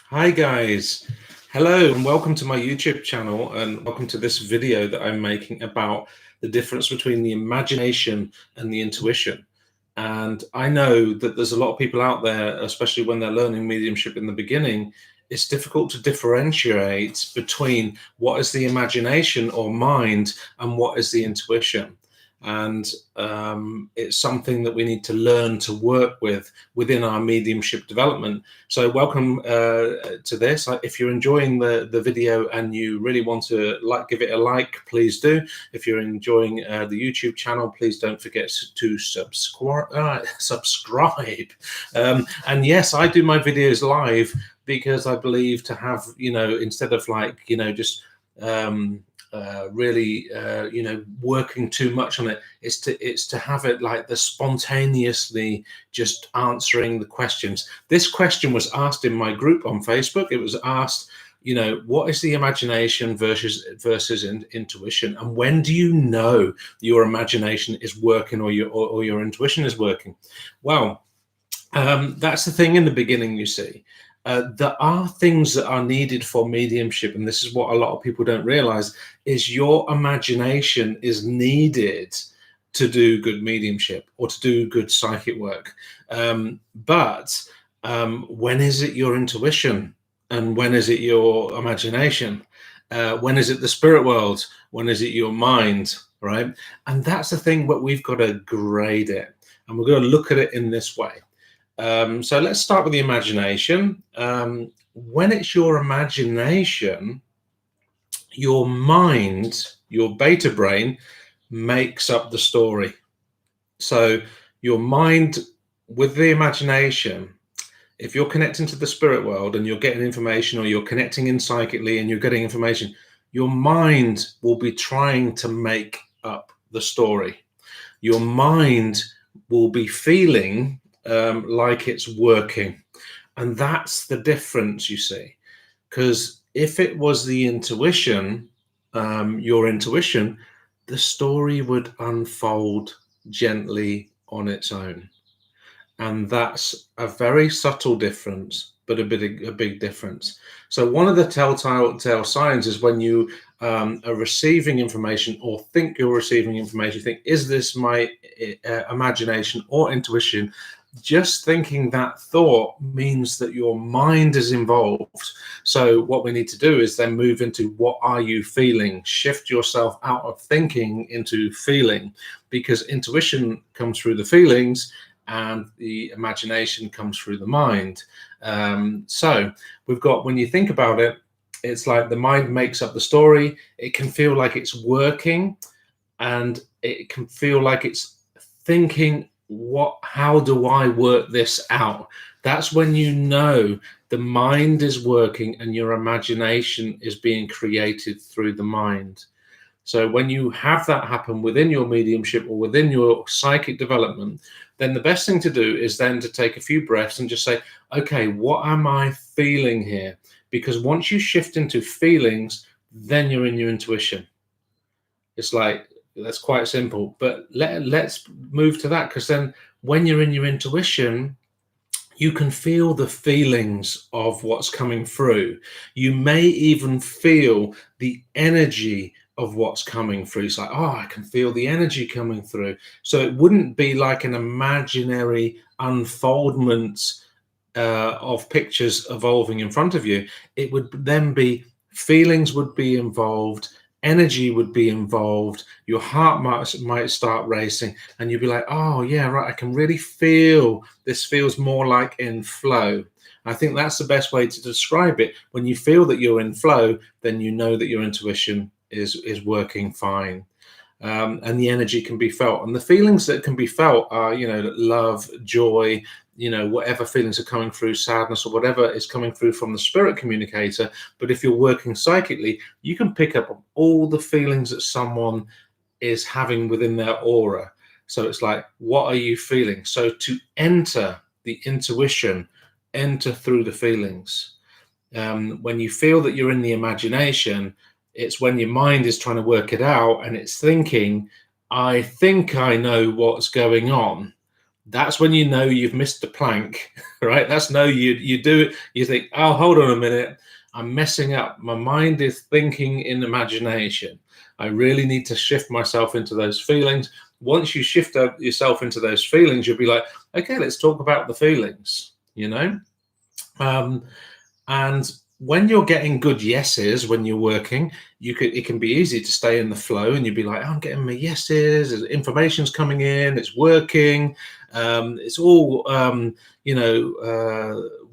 Hi guys, hello and welcome to my YouTube channel, and welcome to this video that I'm making about the difference between the imagination and the intuition. And I know that there's a lot of people out there, especially when they're learning mediumship in the beginning, it's difficult to differentiate between what is the imagination or mind and what is the intuition. And it's something that we need to learn to work with within our mediumship development. So welcome to this. If you're enjoying the video and you really want to give it a like, please do. If you're enjoying the YouTube channel, please don't forget to subscribe. And yes, I do my videos live because I believe to have, instead of just really working too much on it, it's to have it like the spontaneously just answering the questions. This question was asked in my group on Facebook. It was asked, what is the imagination versus intuition, and when do you know your imagination is working or your intuition is working? Well, that's the thing in the beginning, you see. There are things that are needed for mediumship, and this is what a lot of people don't realize, is your imagination is needed to do good mediumship or to do good psychic work. But when is it your intuition and when is it your imagination? When is it the spirit world? When is it your mind, right? And that's the thing, but we've got to grade it, and we're going to look at it in this way. So let's start with the imagination. When it's your imagination, your mind, your beta brain, makes up the story. So your mind with the imagination, if you're connecting to the spirit world and you're getting information, or you're connecting in psychically and you're getting information, your mind will be trying to make up the story. Your mind will be feeling like it's working. And that's the difference, you see, because if it was the intuition, your intuition, the story would unfold gently on its own. And that's a very subtle difference, but a big difference. So one of the telltale signs is when you are receiving information or think you're receiving information, you think, is this my imagination or intuition? Just thinking that thought means that your mind is involved. So what we need to do is then move into, what are you feeling? Shift yourself out of thinking into feeling, because intuition comes through the feelings and the imagination comes through the mind. So we've got, when you think about it, it's like the mind makes up the story. It can feel like it's working, and it can feel like it's thinking, how do I work this out? That's when you know the mind is working and your imagination is being created through the mind. So when you have that happen within your mediumship or within your psychic development, then the best thing to do is then to take a few breaths and just say, okay, what am I feeling here? Because once you shift into feelings, then you're in your intuition. It's like, that's quite simple, but let's move to that, because then when you're in your intuition, you can feel the feelings of what's coming through. You may even feel the energy of what's coming through. It's like, oh, I can feel the energy coming through. So it wouldn't be like an imaginary unfoldment of pictures evolving in front of you. It would then be, feelings would be involved, energy would be involved, your heart might start racing, and you'd be like, oh yeah, right, I can really feel this. Feels more like in flow. I think that's the best way to describe it. When you feel that you're in flow, then you know that your intuition is working fine. And the energy can be felt, and the feelings that can be felt are, love, joy, whatever feelings are coming through, sadness or whatever is coming through from the spirit communicator. But if you're working psychically, you can pick up all the feelings that someone is having within their aura. So it's like, what are you feeling? So to enter the intuition, enter through the feelings. When you feel that you're in the imagination, it's when your mind is trying to work it out and it's thinking, I think I know what's going on. That's when you know you've missed the plank, right? That's no, you do it, you think, oh, hold on a minute, I'm messing up. My mind is thinking in imagination. I really need to shift myself into those feelings. Once you shift yourself into those feelings, you'll be like, okay, let's talk about the feelings, you know? And when you're getting good yeses when you're working, it can be easy to stay in the flow, and you'd be like, oh, I'm getting my yeses, information's coming in, it's working, it's all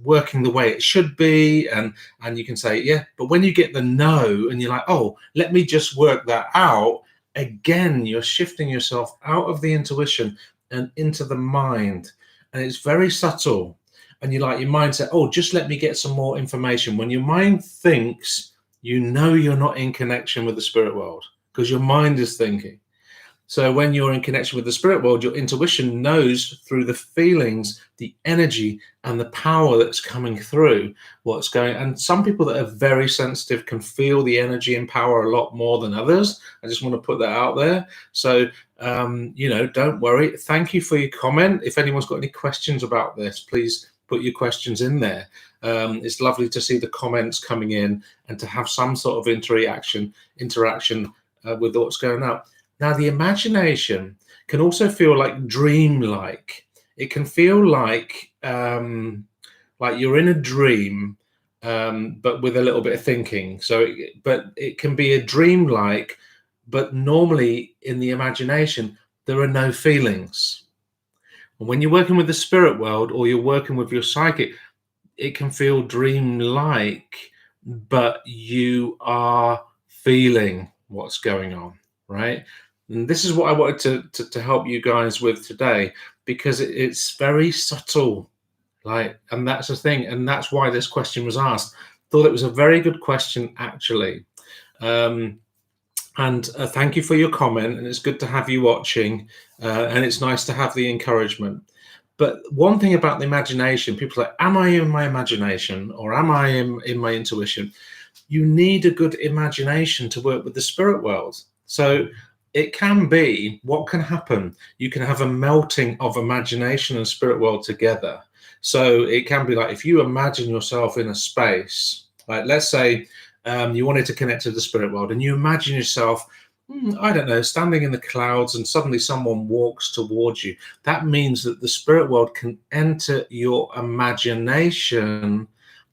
working the way it should be, and you can say, yeah. But when you get the no and you're like, oh, let me just work that out, again, you're shifting yourself out of the intuition and into the mind, and it's very subtle. And you like your mind say, oh, just let me get some more information. When your mind thinks, you know you're not in connection with the spirit world, because your mind is thinking. So when you're in connection with the spirit world, your intuition knows through the feelings, the energy, and the power that's coming through what's going. And some people that are very sensitive can feel the energy and power a lot more than others. I just want to put that out there. So, don't worry. Thank you for your comment. If anyone's got any questions about this, please put your questions in there. It's lovely to see the comments coming in and to have some sort of interaction with what's going on. Now, the imagination can also feel like dreamlike. It can feel like you're in a dream, but with a little bit of thinking. But it can be a dreamlike, but normally in the imagination, there are no feelings. And when you're working with the spirit world or you're working with your psychic, it can feel dreamlike, but you are feeling what's going on, right? And this is what I wanted to help you guys with today, because it's very subtle, and that's the thing, and that's why this question was asked. Thought it was a very good question, actually. And thank you for your comment, and it's good to have you watching, and it's nice to have the encouragement. But one thing about the imagination, people are like, am I in my imagination, or am I in my intuition? You need a good imagination to work with the spirit world. So it can be, what can happen? You can have a melting of imagination and spirit world together. So it can be like, if you imagine yourself in a space, like let's say you wanted to connect to the spirit world, and you imagine yourself, I don't know, standing in the clouds, and suddenly someone walks towards you. That means that the spirit world can enter your imagination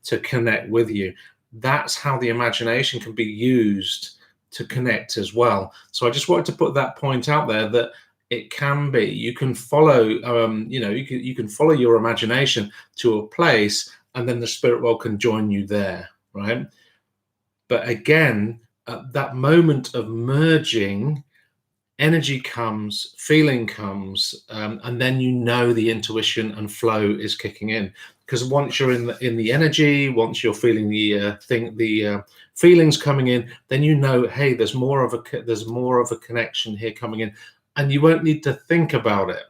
to connect with you. That's how the imagination can be used to connect as well. So I just wanted to put that point out there, that it can be, you can follow, you can follow your imagination to a place, and then the spirit world can join you there, right? But again, at that moment of merging, energy comes, feeling comes, and then the intuition and flow is kicking in. Because once you're in the energy, once you're feeling the feelings coming in, then hey, there's more of a connection here coming in, and you won't need to think about it.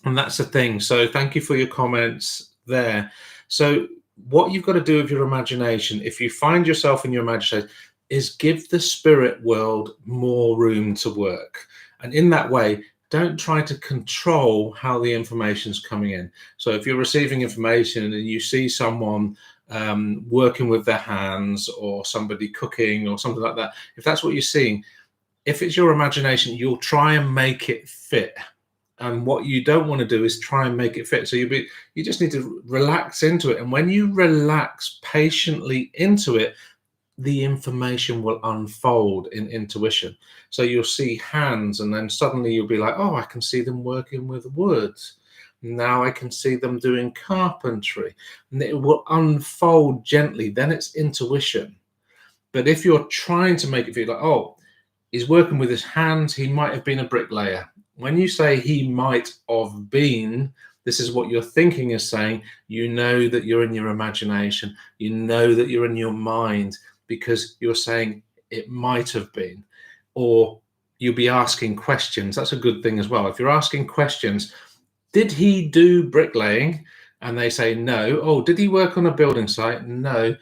And that's the thing. So thank you for your comments there. So what you've got to do with your imagination, if you find yourself in your imagination, is give the spirit world more room to work. And in that way, don't try to control how the information's coming in. So if you're receiving information and you see someone working with their hands, or somebody cooking or something like that, if that's what you're seeing, if it's your imagination, you'll try and make it fit. And what you don't want to do is try and make it fit. So you just need to relax into it. And when you relax patiently into it, the information will unfold in intuition. So you'll see hands, and then suddenly you'll be like, oh, I can see them working with wood. Now I can see them doing carpentry. And it will unfold gently. Then it's intuition. But if you're trying to make it feel like, oh, he's working with his hands, he might have been a bricklayer. When you say he might have been, this is what your thinking is saying. You know that you're in your imagination. You know that you're in your mind, because you're saying it might have been. Or you'll be asking questions. That's a good thing as well. If you're asking questions, did he do bricklaying? And they say no. Oh, did he work on a building site? No.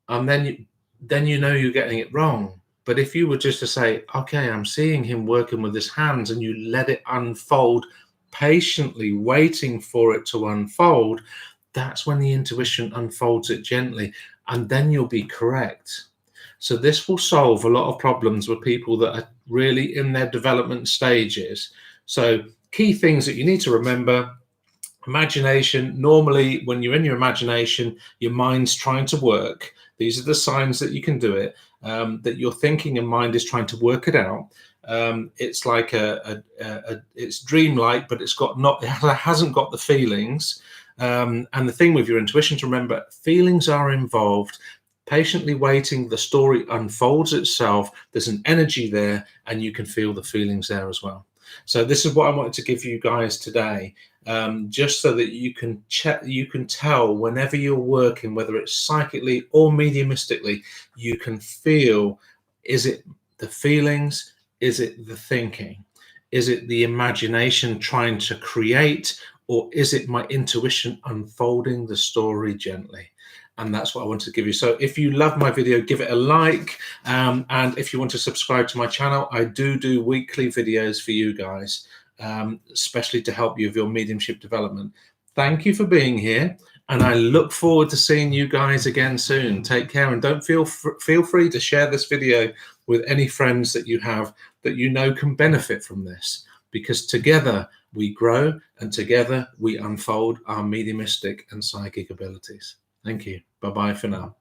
And then you know you're getting it wrong. But if you were just to say, okay, I'm seeing him working with his hands, and you let it unfold patiently waiting for it to unfold, that's when the intuition unfolds it gently, and then you'll be correct. So this will solve a lot of problems with people that are really in their development stages. So key things that you need to remember: imagination. Normally, when you're in your imagination, your mind's trying to work. These are the signs that you can do it, that your thinking and mind is trying to work it out. It's like it's dreamlike, but it hasn't got the feelings. And the thing with your intuition to remember, feelings are involved. Patiently waiting, the story unfolds itself. There's an energy there, and you can feel the feelings there as well. So this is what I wanted to give you guys today, just so that you can check, you can tell whenever you're working, whether it's psychically or mediumistically, you can feel, is it the feelings? Is it the thinking? Is it the imagination trying to create, or is it my intuition unfolding the story gently? And that's what I want to give you. So if you love my video, give it a like. And if you want to subscribe to my channel, I do weekly videos for you guys, especially to help you with your mediumship development. Thank you for being here. And I look forward to seeing you guys again soon. Take care, and don't feel free to share this video with any friends that you have that you know can benefit from this, because together we grow and together we unfold our mediumistic and psychic abilities. Thank you. Bye-bye for now.